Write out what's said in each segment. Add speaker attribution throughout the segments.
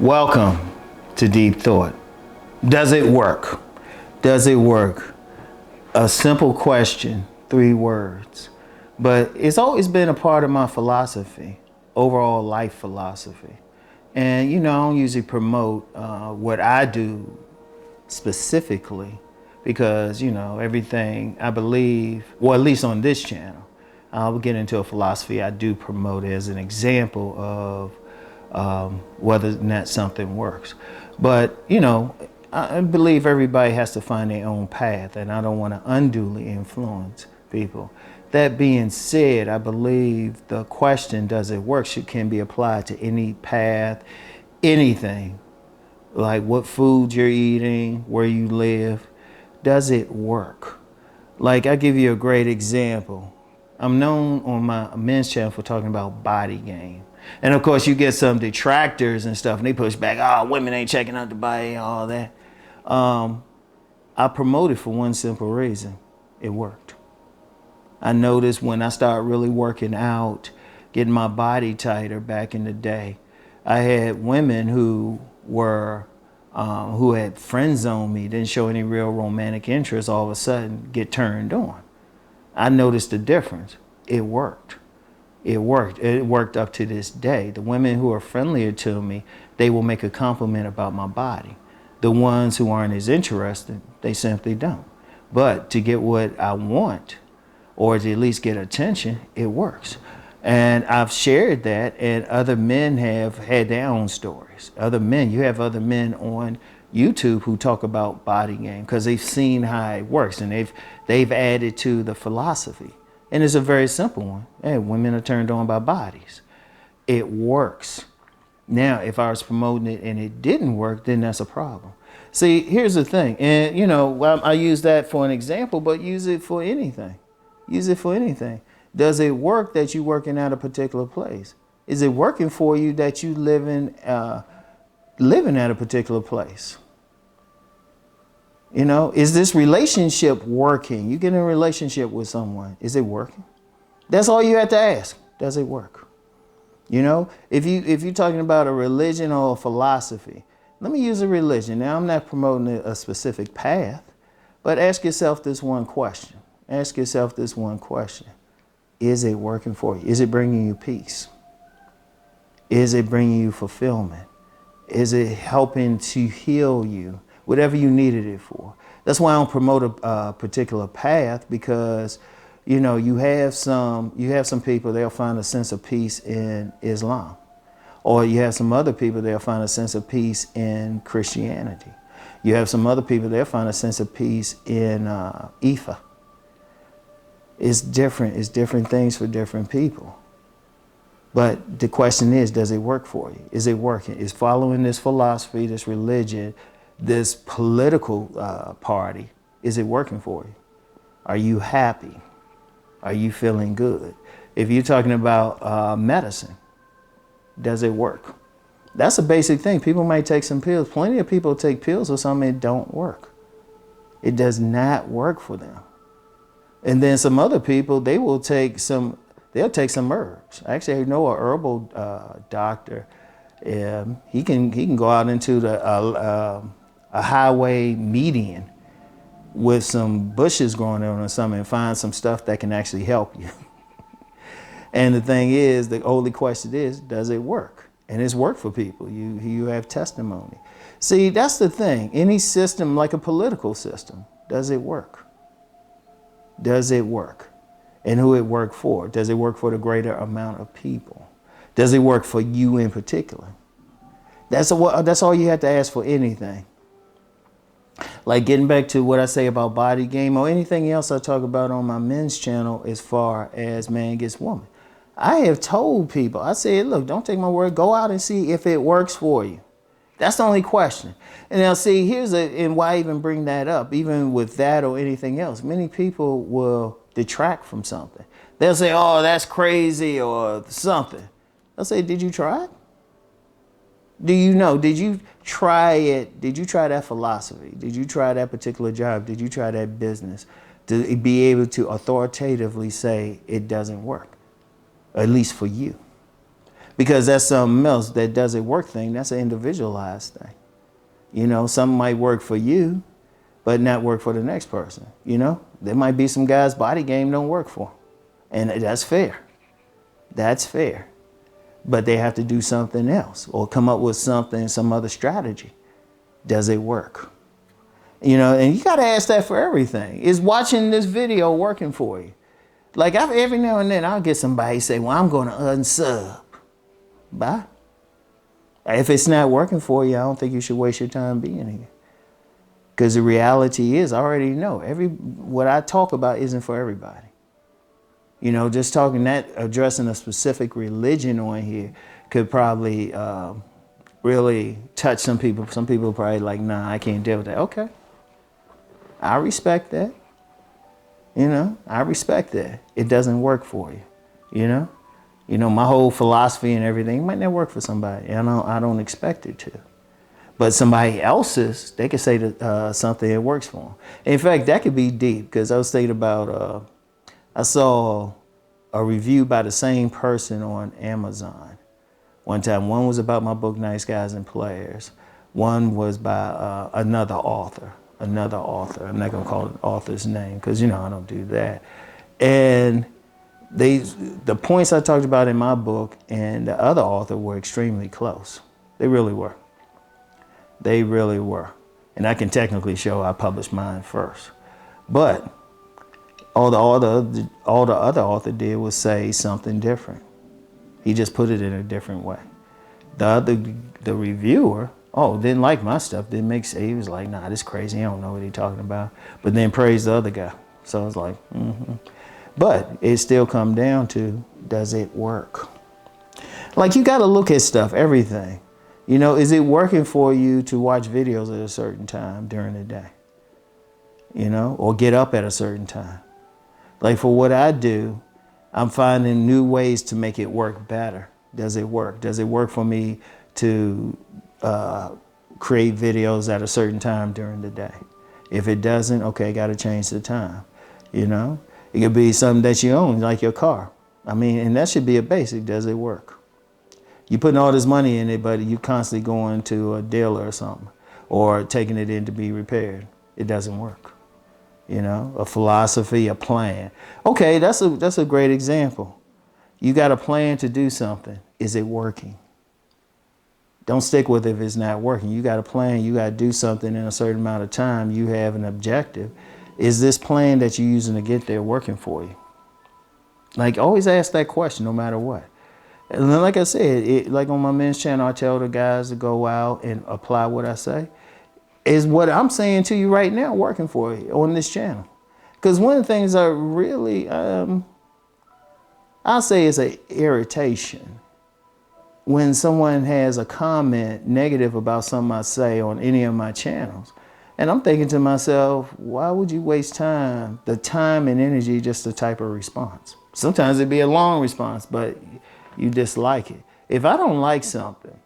Speaker 1: Welcome to Deep Thought. Does it work? Does it work? A simple question, 3 words. But it's always been a part of my philosophy, overall life philosophy. And I don't usually promote what I do specifically because, everything I believe, well, at least on this channel, I'll get into a philosophy I do promote as an example of whether or not something works. But, I believe everybody has to find their own path, and I don't want to unduly influence people. That being said, I believe the question, does it work, can be applied to any path, anything. Like what food you're eating, where you live. Does it work? Like, I'll give you a great example. I'm known on my men's channel for talking about body game. And of course, you get some detractors and stuff, and they push back, women ain't checking out the body and all that. I promote it for one simple reason. It worked. I noticed when I started really working out, getting my body tighter back in the day, I had women who had friend zoned me, didn't show any real romantic interest, all of a sudden get turned on. I noticed the difference. It worked. It worked. It worked up to this day. The women who are friendlier to me, they will make a compliment about my body. The ones who aren't as interested, they simply don't. But to get what I want, or to at least get attention, it works. And I've shared that, and other men have had their own stories. You have other men on YouTube who talk about body game because they've seen how it works, and they've added to the philosophy. And it's a very simple one. Hey, women are turned on by bodies. It works. Now, if I was promoting it and it didn't work, then that's a problem. See, here's the thing. And, I use that for an example, but use it for anything. Use it for anything. Does it work that you're working at a particular place? Is it working for you that you living at a particular place? Is this relationship working? You get in a relationship with someone. Is it working? That's all you have to ask. Does it work? If you're talking about a religion or a philosophy, let me use a religion. Now, I'm not promoting a specific path, but ask yourself this one question. Ask yourself this one question. Is it working for you? Is it bringing you peace? Is it bringing you fulfillment? Is it helping to heal you? Whatever you needed it for. That's why I don't promote a particular path, because you have some people, they'll find a sense of peace in Islam, or you have some other people, they'll find a sense of peace in Christianity. You have some other people, they'll find a sense of peace in Ifa. It's different. It's different things for different people. But the question is, does it work for you? Is it working? Is following this philosophy, this religion, this political party, is it working for you? Are you happy? Are you feeling good? If you're talking about medicine, does it work? That's a basic thing. People might take some pills. Plenty of people take pills for something that don't work. It does not work for them. And then some other people, they'll take some herbs. Actually, I know a herbal doctor. He can go out into a highway median with some bushes growing on or something and find some stuff that can actually help you. And the thing is, the only question is, does it work? And it's worked for people. You have testimony. See, that's the thing. Any system, like a political system, does it work? Does it work? And who it work for? Does it work for the greater amount of people? Does it work for you in particular? That's all you have to ask for anything. Like getting back to what I say about body game or anything else I talk about on my men's channel as far as man gets woman. I have told people, I said, look, don't take my word. Go out and see if it works for you. That's the only question. And now see, and why even bring that up, even with that or anything else? Many people will detract from something. They'll say, oh, that's crazy or something. I'll say, did you try it? Do you know? Did you try it? Did you try that philosophy? Did you try that particular job? Did you try that business? To be able to authoritatively say it doesn't work, at least for you. because that's something else. That does it work thing, that's an individualized thing. You know, something might work for you, but not work for the next person. You know, there might be some guys' body game don't work for them, and that's fair. That's fair. But they have to do something else or come up with something, some other strategy. Does it work? You know, and you got to ask that for everything. Is watching this video working for you? Like every now and then I'll get somebody say, well, I'm going to unsub. Bye. If it's not working for you, I don't think you should waste your time being here. Because the reality is, I already know, what I talk about isn't for everybody. You know, just addressing a specific religion on here could probably really touch some people. Some people are probably like, nah, I can't deal with that. Okay. I respect that. You know, I respect that. It doesn't work for you, you know? You know, my whole philosophy and everything might not work for somebody. I don't expect it to. But somebody else's, they could say that, something that works for them. In fact, that could be deep, because I was thinking about, I saw a review by the same person on Amazon one time. One was about my book, Nice Guys and Players. One was by another author. I'm not going to call the author's name because, you know, I don't do that. And the points I talked about in my book and the other author were extremely close. They really were. They really were. And I can technically show I published mine first. But all the other author did was say something different. He just put it in a different way. The reviewer, didn't like my stuff. Didn't make sense. He was like, nah, this is crazy. I don't know what he's talking about. But then praised the other guy. So I was like, But it still come down to, does it work? Like, you got to look at stuff, everything. You know, is it working for you to watch videos at a certain time during the day? You know, or get up at a certain time? Like, for what I do, I'm finding new ways to make it work better. Does it work? Does it work for me to create videos at a certain time during the day? If it doesn't, okay, got to change the time. You know, it could be something that you own, like your car. I mean, and that should be a basic. Does it work? You're putting all this money in it, but you constantly going to a dealer or something, or taking it in to be repaired. It doesn't work. You know, a philosophy, a plan. Okay, that's a great example. You got a plan to do something. Is it working? Don't stick with it if it's not working. You got a plan. You got to do something in a certain amount of time. You have an objective. Is this plan that you're using to get there working for you? Like, always ask that question no matter what. And then, like I said, like on my men's channel, I tell the guys to go out and apply what I say. Is what I'm saying to you right now working for you on this channel? Because one of the things I really, I'll say is an irritation when someone has a comment negative about something I say on any of my channels. And I'm thinking to myself, why would you waste the time and energy just to type a response? Sometimes it'd be a long response, but you dislike it. If I don't like something,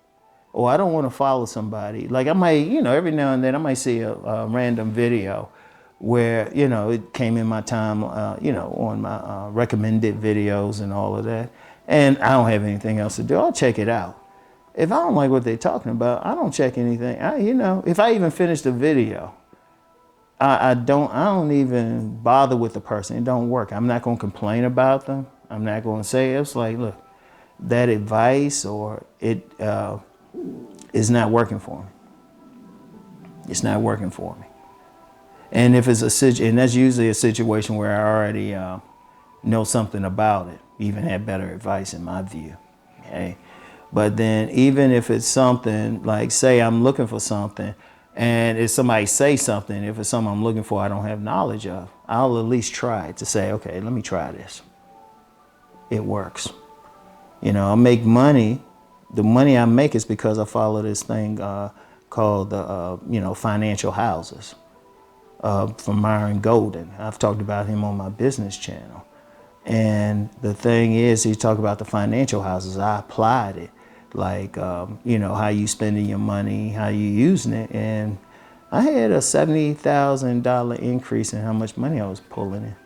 Speaker 1: or I don't want to follow somebody, like I might, you know, every now and then I might see a random video where, you know, it came in my time, you know, on my recommended videos and all of that. And I don't have anything else to do. I'll check it out. If I don't like what they're talking about, I don't check anything. You know, if I even finish the video, I don't even bother with the person. It don't work. I'm not going to complain about them. I'm not going to say, it's like, look, that advice or it is not working for me. It's not working for me. And if it's and that's usually a situation where I already know something about it, even have better advice in my view. Okay. But then even if it's something like, say I'm looking for something, and if somebody say something, if it's something I'm looking for I don't have knowledge of, I'll at least try it to say, okay, let me try this. It works. You know, I make money. The money I make is because I follow this thing called you know, financial houses from Myron Golden. I've talked about him on my business channel. And the thing is, he talked about the financial houses. I applied it, like, you know, how you spending your money, how you using it. And I had a $70,000 increase in how much money I was pulling in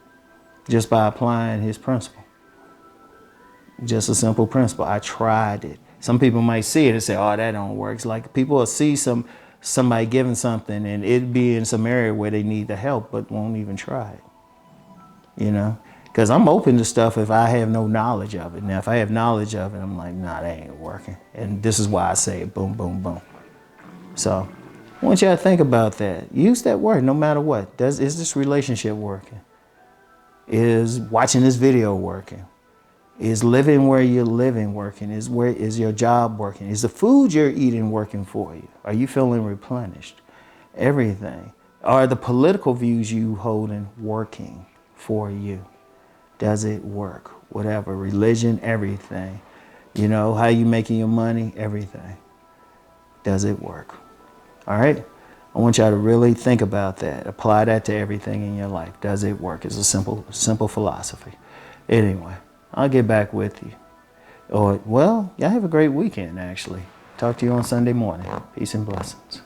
Speaker 1: just by applying his principle. Just a simple principle. I tried it. Some people might see it and say, oh, that don't work. It's like people will see somebody giving something and it be in some area where they need the help, but won't even try it, you know? Because I'm open to stuff if I have no knowledge of it. Now, if I have knowledge of it, I'm like, nah, that ain't working. And this is why I say it, boom, boom, boom. So I want you to think about that. Use that word no matter what. Is this relationship working? Is watching this video working? Is living where you're living working? Is your job working? Is the food you're eating working for you? Are you feeling replenished? Everything. Are the political views you holding working for you? Does it work? Whatever, religion, everything. You know, how you making your money, everything. Does it work? All right? I want y'all to really think about that. Apply that to everything in your life. Does it work? It's a simple philosophy. Anyway, I'll get back with you. Or, well, y'all have a great weekend, actually. Talk to you on Sunday morning. Peace and blessings.